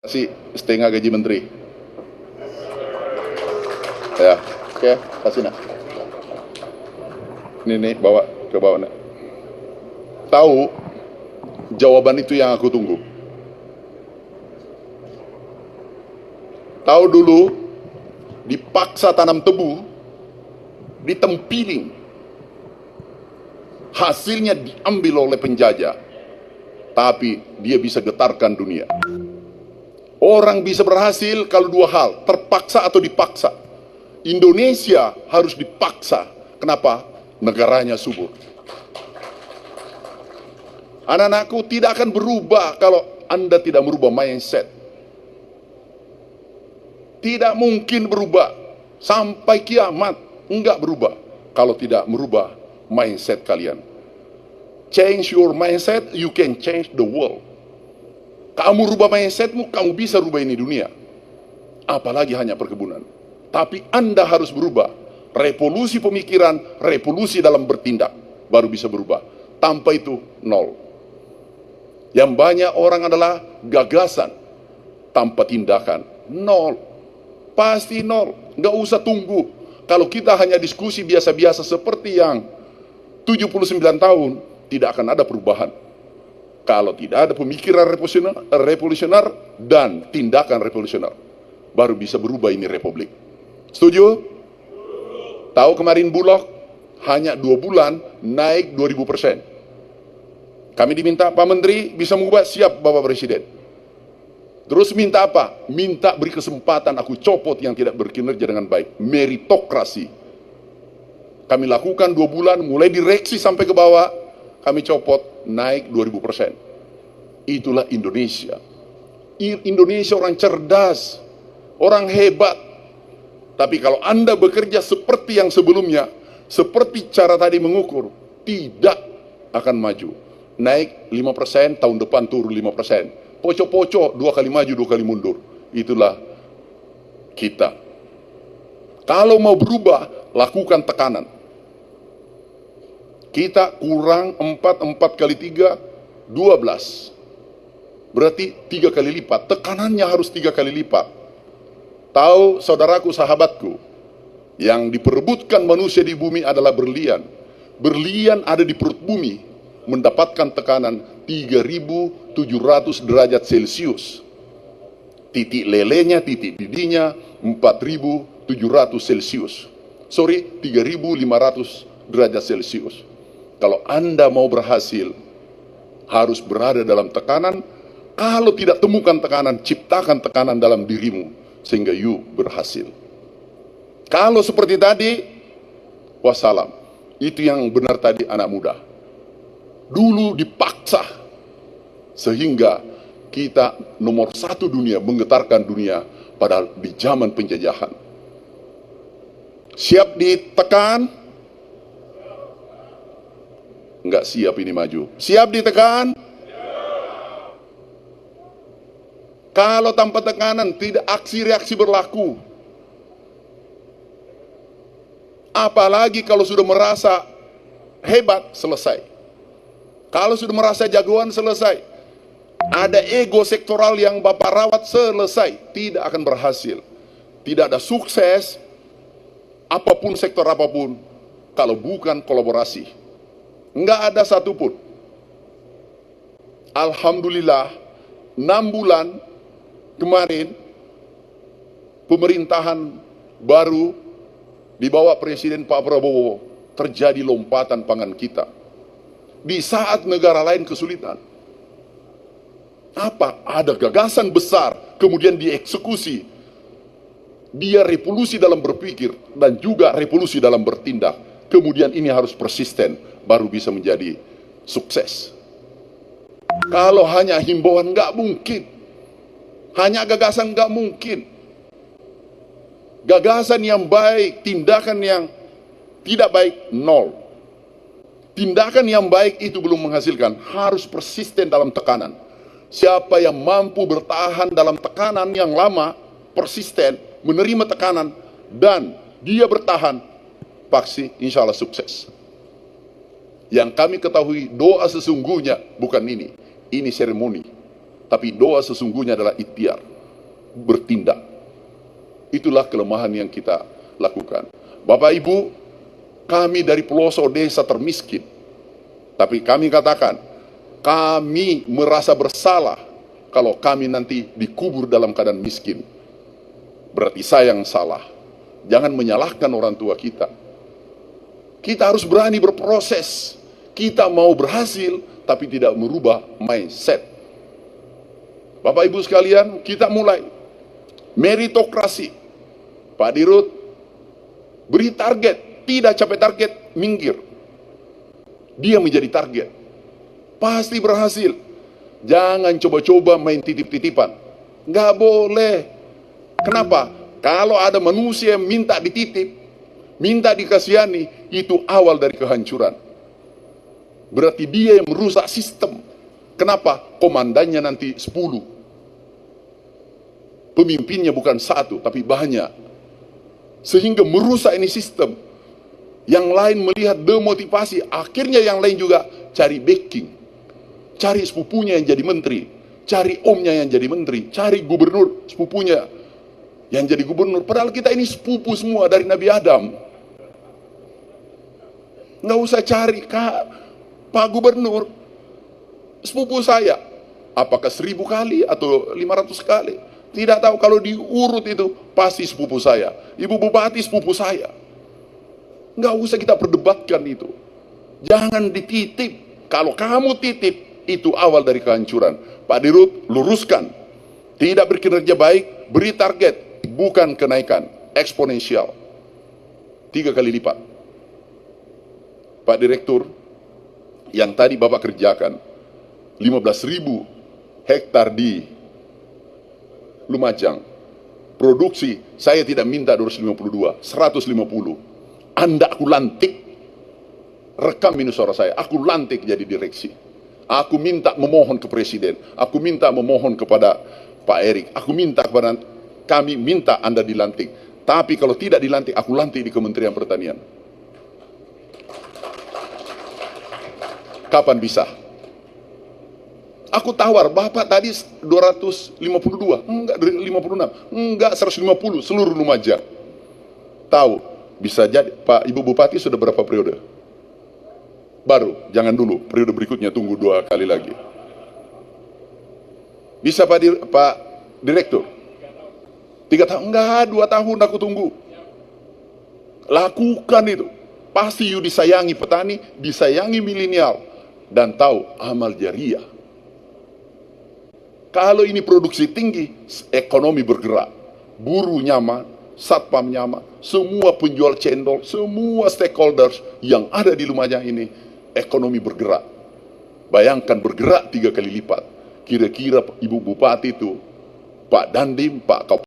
Kasih setengah gaji menteri. Ya, oke, kasih nak. Ini bawa ke bawah nak. Tahu jawaban itu yang aku tunggu. Tahu dulu dipaksa tanam tebu, ditempiling, hasilnya diambil oleh penjajah, tapi dia bisa getarkan dunia. Orang bisa berhasil kalau dua hal, terpaksa atau dipaksa. Indonesia harus dipaksa. Kenapa? Negaranya subur. Anak-anakku tidak akan berubah kalau Anda tidak merubah mindset. Tidak mungkin berubah sampai kiamat, enggak berubah kalau tidak merubah mindset kalian. Change your mindset, you can change the world. Kamu rubah mindsetmu, kamu bisa rubah ini dunia. Apalagi hanya perkebunan. Tapi Anda harus berubah. Revolusi pemikiran, revolusi dalam bertindak, baru bisa berubah. Tanpa itu, nol. Yang banyak orang adalah gagasan, tanpa tindakan, nol. Pasti nol. Nggak usah tunggu. Kalau kita hanya diskusi biasa-biasa seperti yang 79 tahun, tidak akan ada perubahan. Kalau tidak ada pemikiran revolusioner dan tindakan revolusioner, baru bisa berubah ini republik. Setuju? Tahu kemarin Bulog hanya 2 bulan naik 2000%. Kami diminta, Pak Menteri bisa mengubah, siap Bapak Presiden. Terus minta apa? Minta beri kesempatan aku copot yang tidak berkinerja dengan baik. Meritokrasi. Kami lakukan 2 bulan, mulai direksi sampai ke bawah, kami copot, naik 2000%. Itulah Indonesia. Indonesia orang cerdas, orang hebat. Tapi kalau Anda bekerja seperti yang sebelumnya, seperti cara tadi mengukur, tidak akan maju. Naik 5%, tahun depan turun 5%. Pocok-pocok, 2 kali maju, 2 kali mundur. Itulah kita. Kalau mau berubah, lakukan tekanan. Kita kurang 4 kali 3, 12. Berarti 3 kali lipat. Tekanannya harus 3 kali lipat. Tahu saudaraku, sahabatku, yang diperebutkan manusia di bumi adalah berlian. Berlian ada di perut bumi, mendapatkan tekanan 3700 derajat Celcius. Titik lelenya, titik didinya 4700 Celcius. Sorry, 3500 derajat Celcius. Kalau Anda mau berhasil, harus berada dalam tekanan. Kalau tidak temukan tekanan, ciptakan tekanan dalam dirimu, sehingga you berhasil. Kalau seperti tadi, wassalam. Itu yang benar tadi anak muda. Dulu dipaksa, sehingga kita nomor 1 dunia, menggetarkan dunia, padahal di zaman penjajahan. Siap ditekan, nggak siap ini maju. Siap ditekan? Kalau tanpa tekanan, tidak aksi reaksi berlaku. Apalagi kalau sudah merasa hebat, selesai. Kalau sudah merasa jagoan, selesai. Ada ego sektoral yang Bapak rawat, selesai. Tidak akan berhasil. Tidak ada sukses, apapun sektor apapun, kalau bukan kolaborasi. Enggak ada satupun. Alhamdulillah, 6 bulan kemarin, pemerintahan baru di bawah Presiden Pak Prabowo, terjadi lompatan pangan kita. Di saat negara lain kesulitan. Apa? Ada gagasan besar, kemudian dieksekusi. Dia revolusi dalam berpikir, dan juga revolusi dalam bertindak. Kemudian ini harus persisten, baru bisa menjadi sukses. Kalau hanya himbauan, nggak mungkin. Hanya gagasan, nggak mungkin. Gagasan yang baik, tindakan yang tidak baik, nol. Tindakan yang baik itu belum menghasilkan, harus persisten dalam tekanan. Siapa yang mampu bertahan dalam tekanan yang lama, persisten, menerima tekanan, dan dia bertahan, pasti insya Allah sukses. Yang kami ketahui, doa sesungguhnya bukan ini seremoni. Tapi doa sesungguhnya adalah ikhtiar, bertindak. Itulah kelemahan yang kita lakukan. Bapak Ibu, kami dari pelosok desa termiskin. Tapi kami katakan, kami merasa bersalah kalau kami nanti dikubur dalam keadaan miskin. Berarti saya yang salah. Jangan menyalahkan orang tua kita. Kita harus berani berproses. Kita mau berhasil, tapi tidak merubah mindset. Bapak Ibu sekalian, kita mulai. Meritokrasi. Pak Dirut, beri target. Tidak capai target, minggir. Dia menjadi target. Pasti berhasil. Jangan coba-coba main titip-titipan. Nggak boleh. Kenapa? Kalau ada manusia yang minta dititip, minta dikasihani, itu awal dari kehancuran. Berarti dia yang merusak sistem. Kenapa? Komandannya nanti 10. Pemimpinnya bukan 1, tapi banyak. Sehingga merusak ini sistem. Yang lain melihat demotivasi, akhirnya yang lain juga cari backing. Cari sepupunya yang jadi menteri, cari omnya yang jadi menteri, cari gubernur sepupunya yang jadi gubernur. Padahal kita ini sepupu semua dari Nabi Adam. Nggak usah cari, Pak Gubernur, sepupu saya. Apakah 1000 kali atau 500 kali? Tidak tahu, kalau diurut itu pasti sepupu saya. Ibu Bupati sepupu saya. Nggak usah kita perdebatkan itu. Jangan dititip. Kalau kamu titip, itu awal dari kehancuran. Pak Dirut, luruskan. Tidak berkinerja baik, beri target. Bukan kenaikan, eksponensial. 3 kali lipat. Pak Direktur, yang tadi Bapak kerjakan, 15.000 hektar di Lumajang. Produksi, saya tidak minta 252, 150. Anda aku lantik, rekam ini suara saya, aku lantik jadi direksi. Aku minta memohon ke Presiden, aku minta memohon kepada Pak Erik, aku minta kepada kami, minta Anda dilantik. Tapi kalau tidak dilantik, aku lantik di Kementerian Pertanian. Kapan bisa? Aku tawar, Bapak tadi 252, enggak 56, enggak 150 seluruh Lumajang. Tahu, bisa jadi. Pak Ibu Bupati sudah berapa periode? Baru, jangan dulu, periode berikutnya tunggu 2 kali lagi. Bisa Pak Direktur? 3 tahun, enggak, 2 tahun aku tunggu. Lakukan itu. Pasti you disayangi petani, disayangi milenial, dan tahu amal jariah. Kalau ini produksi tinggi, ekonomi bergerak, buruh nyaman, satpam nyaman, semua penjual cendol, semua stakeholders yang ada di Lumajang ini, ekonomi bergerak. Bayangkan bergerak 3 kali lipat. Kira-kira Ibu Bupati itu, Pak Dandim, Pak Kapolri,